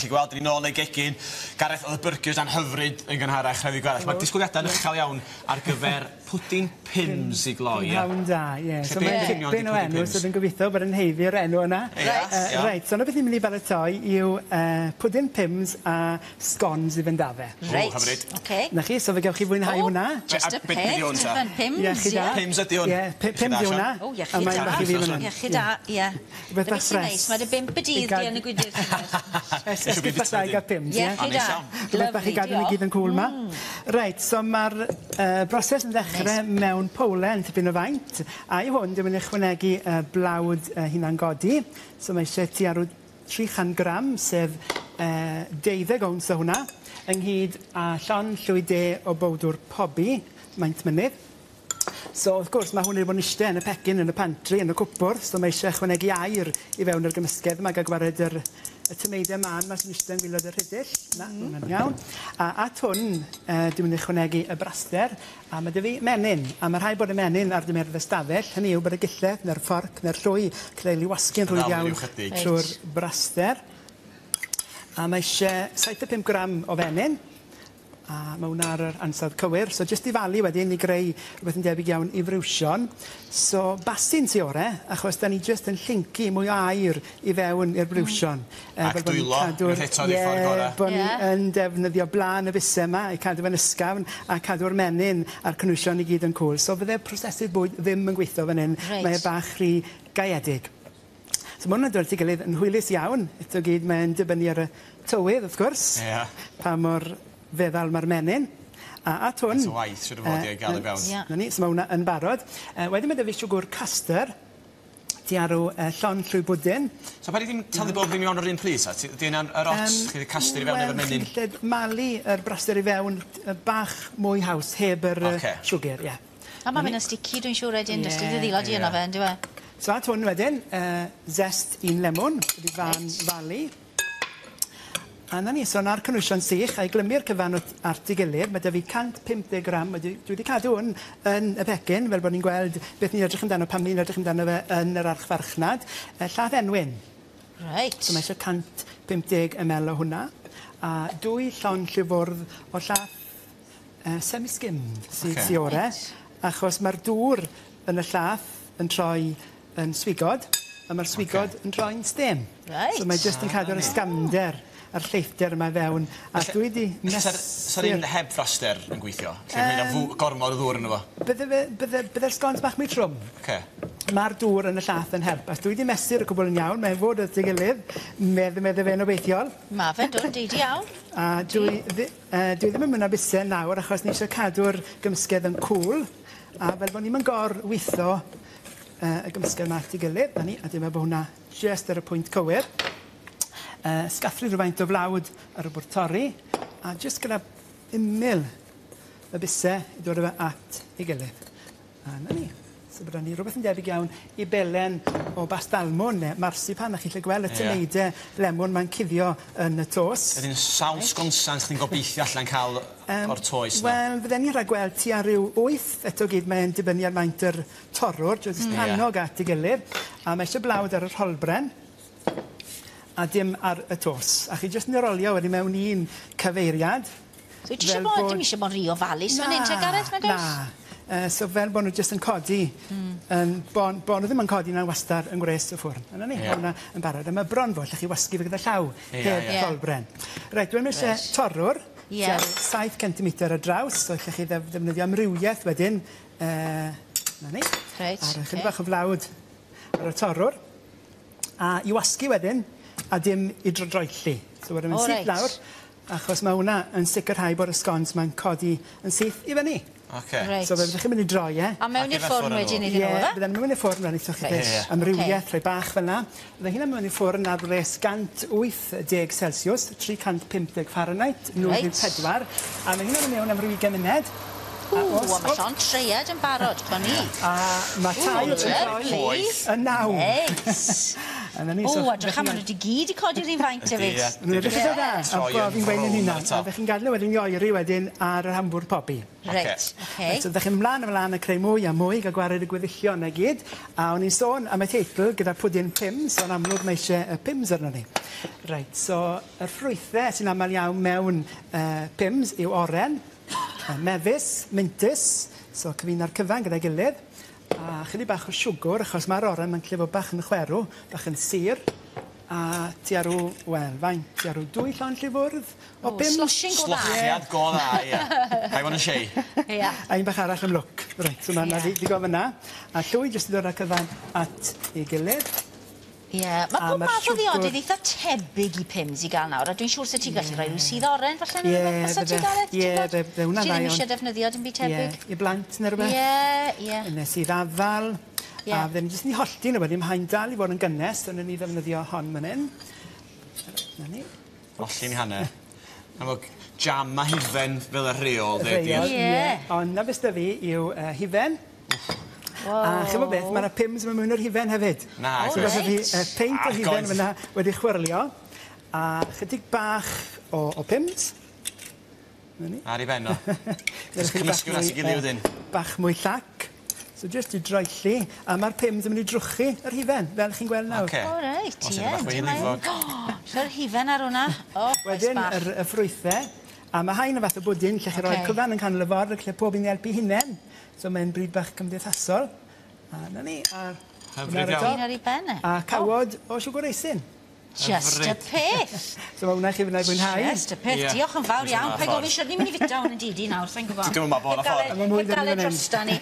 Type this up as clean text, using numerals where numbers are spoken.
Felly gweld, ni'n ôl neu gegin. Gareth, oedd y burgers anhyfryd yn gynharach heddi gwell. Mae'r disgwyliadau'n uchel iawn ar gyfer pwdin Pims i gloi. Hawn da, ie. So mae'n dipyn o enw, so dwi'n gobeithio bod yn heiddi'r enw yna. Reit, so yna beth ni'n mynd i baratoi yw pwdin Pims a scones i fynd â fe. Reit, oce. Na chi, so fe gewch chi fwynhau hwnna. Just a pet, Pims, ie. Pims ydi hwn. Ie, Pims yw hwnna. O, iechyd da. Iechyd da, ie. Rhywbeth bach ffres. Mae dy 5 dydd di yn y gwydyr. Esgyd bach dau gael Pims, ie. Iechyd da. Rhywbeth bach i gadw ni gyd yn cwl ma. Reit, so mae'r broses yn ddechrau mewn powlen tipyn o faint. A i hwn, dwi'n mynd i ychwanegu blawd hunan godi. So mae eisiau ti arw 300 gram, sef 12 ounce o hwnna, ynghyd a llon llwy de o bowdwr pobi, maint mynydd. So, wrth gwrs, mae hwn wedi bod yn eistedd yn y pecyn, yn y pantry, yn y cwpwr, so mae eisiau ychwanegu air i fewn i'r gymysgedd. Mae gael gwared y tomeidau man mae sy'n eistedd yn gwylod y rhydell. Na, hwnna'n iawn. A at hwn, dwi'n mynd i ychwanegu y braster, a mae dy fi menyn. A mae rhai bod y menyn ar dymerdd ystafell, hynny yw bod y gilledd, neu'r fforc, neu'r llwy, cael ei wasgu'n rhwydd iawn trwy'r braster. A mae eisiau 75 gram o fenyn. A mae hwnna ar yr ansawdd cywir. So, jyst i falu wedyn i greu rhywbeth yn debyg iawn i frwsion. So, basin tu ore, achos da ni jyst yn llyncu mwy o air i fewn i'r brwsion. Ac dwylo, yn rhetodd i ffordd gorau. Bod ni yn defnyddio blaen y busau yma i cadw fe'n ysgafn a cadw'r menyn a'r cynwysion i gyd yn cwl. So, fydde prosesu'r bwyd ddim yn gweithio fan hyn. Mae e bach rhy gaeedig. So, mae hwnna'n dod at ei gilydd yn hwylus iawn. Eto gyd mae'n dibynnu ar y tywydd, wrth gwrs. Pa mor feddal mae'r menyn. A at hwn... It's a waith, sydd wedi ei gael i fewn. Na ni, so mae hwnna yn barod. Wedyn mae dy fi siwgr caster, ti arw llon llwy bwdyn. So pa ni ddim talu bob ddim i fewn o'r un pris? Di yna'n yr ots, chi wedi caster i fewn efo'r menyn? Wel, chi'n malu yr braster i fewn bach mwy haws, heb yr siwgr, ie. A mae mynd yn sticky, dwi'n siŵr wedyn, dys ti ddilod i yno fe, ynddo fe? So at hwn wedyn, zest un lemon, wedi fan falu. A na ni, so na'r cynwysion sych, a'i glymu'r cyfan at ei gilydd, mae dy fi 150 gram, dwi wedi cadw hwn yn y pecyn, fel bod ni'n gweld beth ni'n edrych amdano, pam ni'n edrych amdano fe yn yr archfarchnad. Lladd enwyn. Reit. So mae eisiau 150 ml o hwnna. A 2 llon llyfwrdd o llath semi-skimmed sydd tu ore, achos mae'r dŵr yn y llath yn troi yn swigod, a mae'r swigod yn troi'n stem. Reit. So mae jyst yn cadw'r ysgamder a'r lleithder yma fewn. A dwi wedi mesur... Sa'r un heb fraster yn gweithio? Lle mae yna gormod o ddŵr yn efo? Bydde'r sgons bach mwy trwm. Mae'r dŵr yn y llath yn help. A dwi wedi mesur y cwbl yn iawn. Mae'n fod at ei gilydd. Meddwl fe'n obeithiol. Mae fe'n dod deud iawn. A dwi ddim yn mynd o busau nawr achos ni eisiau cadw'r gymysgedd yn cwl. A fel bod ni'n mynd gor-weithio y gymysgedd yma at ei gilydd. A dwi'n meddwl bod hwnna just ar y pwynt cywir. Sgathru rhywfaint o flawd ar y bwrdd torri, a jyst gyda ymyl y busau i dod o fe at ei gilydd. A na ni. So byddwn ni rhywbeth yn debyg iawn i belen o bastalmwn neu marsipan, a chi'n lle gweld y tomeidau lemon mae'n cuddio yn y tos. Ydyn sawl sgonsan chdi'n gobeithio allan cael o'r toes na? Wel, fydden ni'n rhaid gweld ti ar ryw 8, eto gyd mae'n dibynnu ar maint yr torrwr, jyst annog at ei gilydd, a mae eisiau blawd ar y rholbren. A dim ar y tos. A chi jyst yn rolio wedi mewn un cyfeiriad. So dim eisiau bod rio falus fan hyn, te Gareth, nag oes? Na. So fel bod nhw jyst yn codi, bod nhw ddim yn codi na'n wastad yn gwres y ffwrn. Yna ni, hwnna yn barod. A mae bron fo, lle chi wasgu fe gyda llaw, heb colbren. Reit, dwi'n eisiau torrwr, 7 cm ar draws, so lle chi ddefnyddio amrywiaeth wedyn. Na ni. Ar chydig bach o flawd ar y torrwr. A i wasgu wedyn, a dim i drodroelli. So wedyn mae'n syth lawr, achos mae hwnna yn sicrhau bod y sgons mae'n codi yn syth i fyny. So fe fyddwch chi'n mynd i droi, e? A mewn i'r ffwrn wedyn iddyn nhw, e? Bydden mewn i'r ffwrn wedyn, so chi amrywiaeth rhoi bach fel yna. Bydden hynna mewn i'r ffwrn ar res 180 Celsius, 350 Fahrenheit, 104. A mae hynna'n mewn am rhyw 20 munud. Mae Sean Treiad yn barod, con ni. A mae tair yn troi yn 9. O, edrych am nhw wedi gyd i codi'r un faint hefyd. Yn edrych yn dda, a fi'n gweud yn hynna. A fe chi'n gadw wedyn i oeri wedyn ar yr hambwr pobi. Reit, oce. So, ddech chi'n ymlaen a creu mwy a mwy, gael gwared y gweddillion na gyd. A o'n i'n sôn am y teitl gyda pwdin Pims, ond amlwg mae eisiau Pims arno ni. Reit, so y ffrwythau sy'n aml iawn mewn Pims yw oren, mefus, mintys, so cyfuno'r cyfan gyda'i gilydd, a chydig bach o siwgr, achos mae'r oren mae'n clifo bach yn chwerw, bach yn sir, a tiarw, wel, faint, tiarw 2 llon llifwrdd o Pims. Sloshing go dda. Slochiad go dda, ie. I want a shea. A un bach arall yn lwc. Reit, so mae'n ddigon fyna. A llwy jyst i ddod â'r cyfan at ei gilydd. Ie, mae pob math o ddiodydd eitha tebyg i Pims i gael nawr, a dwi'n siŵr sut ti'n gallu rhoi rhyw sydd oren, falle neu rhywbeth, fysa ti'n gael Ie, fe hwnna dda iawn. Ti ddim eisiau defnyddio dim byd tebyg? Ie, i blant neu rhywbeth. Ie. Nes i ddafal. A fydden ni jyst yn hollti nhw wedyn, mae hain dal i fod yn gynnes, dyna ni ddefnyddio hon man hyn. Na ni. Olli'n hanner. Amlwg, jam a hifen fel y rheol, Ie. Ond na fes da fi yw hifen. A chyfo beth, mae'na Pims mewn yr hifen hefyd. Na, so gwych. fi peint o hifen fyna wedi chwyrlio. A chydig bach o Pims. Ar i benno. Cymysgwr as i gilydd wedyn. Bach mwy llac. So just i droelli. A mae'r Pims yn mynd i drwchu yr hifen, fel chi'n gweld nawr. O, reit, Os ydych bach wedi lifog. So'r hifen ar hwnna. Wedyn, y ffrwythau. A mae hain y fath o bwdin, lle chi roi'r cyfan yn canol y ffordd, lle pob yn helpu hunain. So mae'n bryd bach cymdeithasol. A na ni. Hyfryd iawn. Un ar ei benne. A cawod o siwgr eisyn. Just a peth. So mae hwnna chi fyna i fwynhau. Just a peth. Diolch yn fawr iawn. Pa'i gofyn siwr ni'n mynd i fita hwn yn didi nawr, sa'n gwybod. Dwi'n meddwl bod y ffordd. Heb gael e drosta ni.